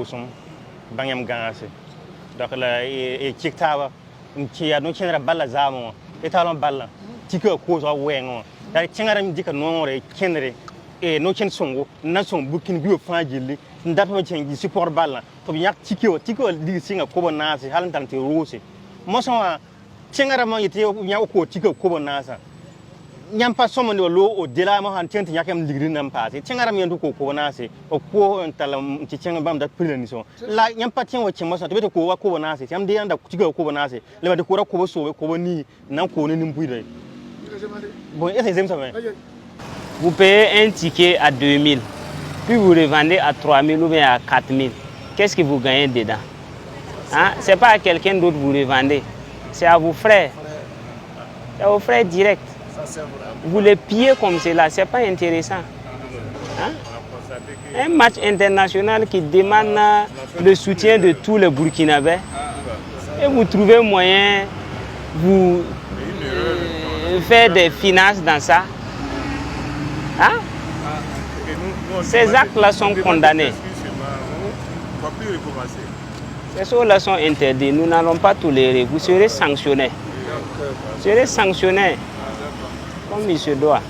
koosum bangam gãase donc la kik taaba n kɩya no-kẽnera balla zaame wã y taal n balla tika koosga wɛɛngẽ wã yaa kẽngã rãmb dɩka noore kẽnere no-kẽnd sõngo n na sõng burkina bio fãa gilli n dat me kẽng gɩ support ballã tɩ b yãk tike wã dig sɩnga kob n naase hal n tar tɩ roose mosẽ wã kẽngã rãmbã yetɩ yã koog tika kob n naasã yãmb pa sõmende wa lo o delaamã sãn tẽng tɩ yãk yãmb ligri nan paase tẽngã rãmb yẽnd koog kob n naase b koos n tall tɩ kẽng bãmb dat pir la ninsẽ wã la yãmb pa tẽ wa kẽ mosã tɩ b tɩ kooga kob n naase tɩ yãmb dee yãnda tika kob n naase la bã tɩ koora kob soobe kob nii n na n koog ne nin-buiidã ye bon est-ce que zemsame Vous payez un ticket à 2000, puis vous revendez à 3000 ou bien à 4000. Qu'est-ce que vous gagnez dedans? Hein? Ce n'est pas à quelqu'un d'autre que vous revendez, c'est à vos frères. C'est à vos frères directs. Vous les pillez comme cela, ce n'est pas intéressant. Hein? Un match international qui demande le soutien de tous les Burkinabés et vous trouvez moyen vous faire des finances dans ça. Hein? Ces actes-là sont condamnés. Ces choses-là sont interdits. Nous n'allons pas tolérer. Vous serez sanctionnés. Vous serez sanctionnés comme il se doit.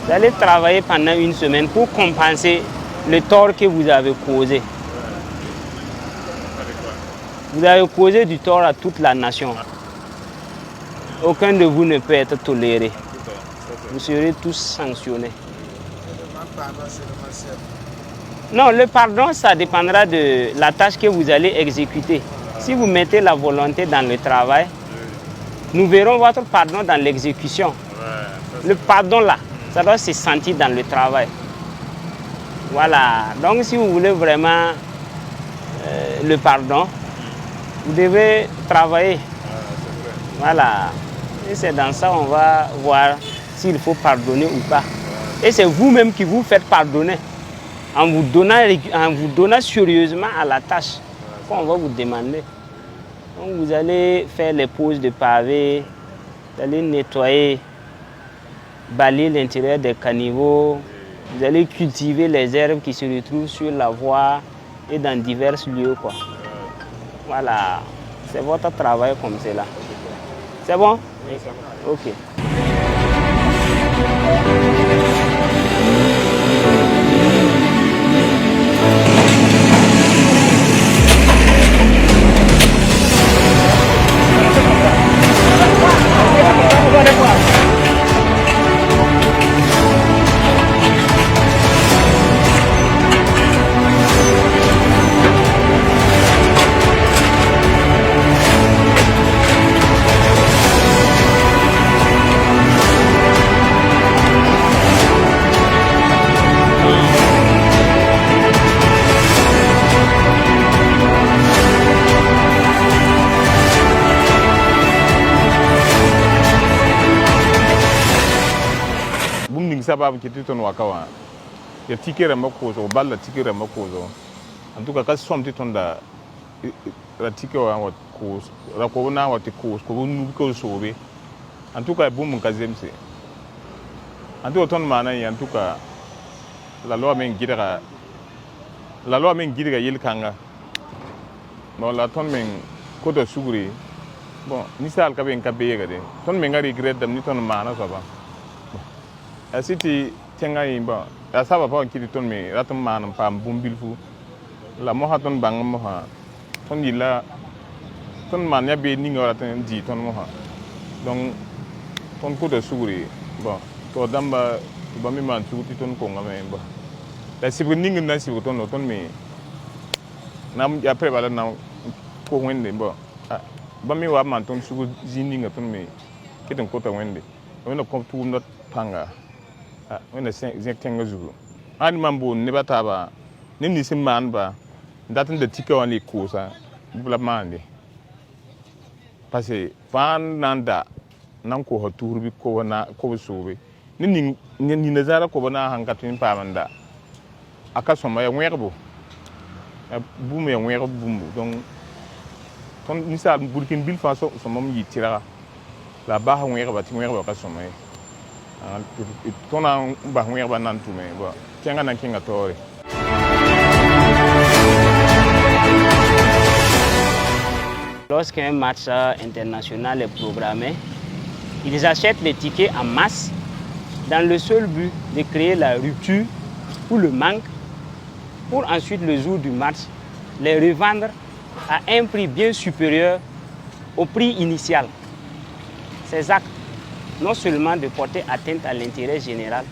Vous allez travailler pendant une semaine pour compenser le tort que vous avez causé. Vous avez causé du tort à toute la nation. Aucun de vous ne peut être toléré. Vous serez tous sanctionnés. Non, le pardon, ça dépendra de la tâche que vous allez exécuter. Si vous mettez la volonté dans le travail, nous verrons votre pardon dans l'exécution. Le pardon là, ça doit se sentir dans le travail. Voilà. Donc si vous voulez vraiment le pardon, vous devez travailler. Voilà. Et c'est dans ça qu'on va voir s'il faut pardonner ou pas. Et c'est vous-même qui vous faites pardonner en vous donnant sérieusement à la tâche qu'on va vous demander. Donc vous allez faire les poses de pavés, vous allez nettoyer, balayer l'intérieur des caniveaux, vous allez cultiver les herbes qui se retrouvent sur la voie et dans divers lieux, quoi. Voilà, c'est votre travail comme cela. C'est bon? Oui, c'est bon. Ok. Sababu kitu ton wakawa ya tikira makozo balla tikira makozo antuka ka somti tonda ra tikira wa ko ra ko na wa ti ko nu ko sobe antuka bum ka zemse antuka ton mana ya antuka la loi men gidira yel kanga no la ton men ko do suguri bon ni sal ka ben ka be ga de ton men ngari regret dam ni ton mana so ba City tenga imba asaba pa kiti ton me ratum manam pam bumbilfu la moha ton bang moha ton yila ton man ya be ninga ratum di ton moha donc ton ko de suguri bon to damba ba mi man suguti ton ko ngame ba la sibu ninga na sibu ton me nam ya pre bala na ko wende ba ba mi wa man ton sugu zininga ton me kiton ko ta wende wona ko tu not panga wena zek tenga zuru an mambo ne bataba ne ni sim man ba datin da tika wani kosa bula mande parce fan nanda nan ko hotur bi ko na ko sobe ni nazara ko bana hankatin pa manda aka soma ya werbo bu me werbo bu donc ton ni sa burkin bil fa so mom yitira la ba ha werbo ti werbo ka soma tona ba hwere ba nan tume ba kenga na kinga tore lorsqu'un match international est programmé, ils achètent les tickets en masse dans le seul but de créer la rupture ou le manque pour ensuite, le jour du match, les revendre à un prix bien supérieur au prix initial. Ces actes, non seulement de porter atteinte à l'intérêt général,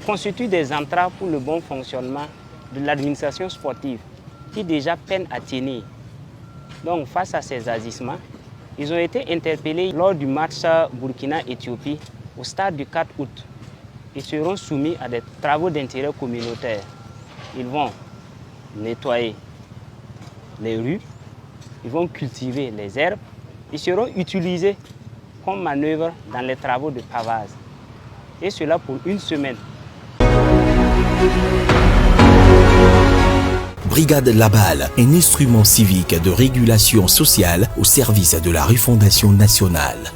constituent des entraves pour le bon fonctionnement de l'administration sportive qui déjà peine à tenir. Donc face à ces agissements, ils ont été interpellés lors du match Burkina-Éthiopie au stade du 4 août. Ils seront soumis à des travaux d'intérêt communautaire. Ils vont nettoyer les rues, ils vont cultiver les herbes, ils seront utilisés comme manœuvre dans les travaux de pavage. Et cela pour une semaine. Brigade Labal, un instrument civique de régulation sociale au service de la refondation nationale.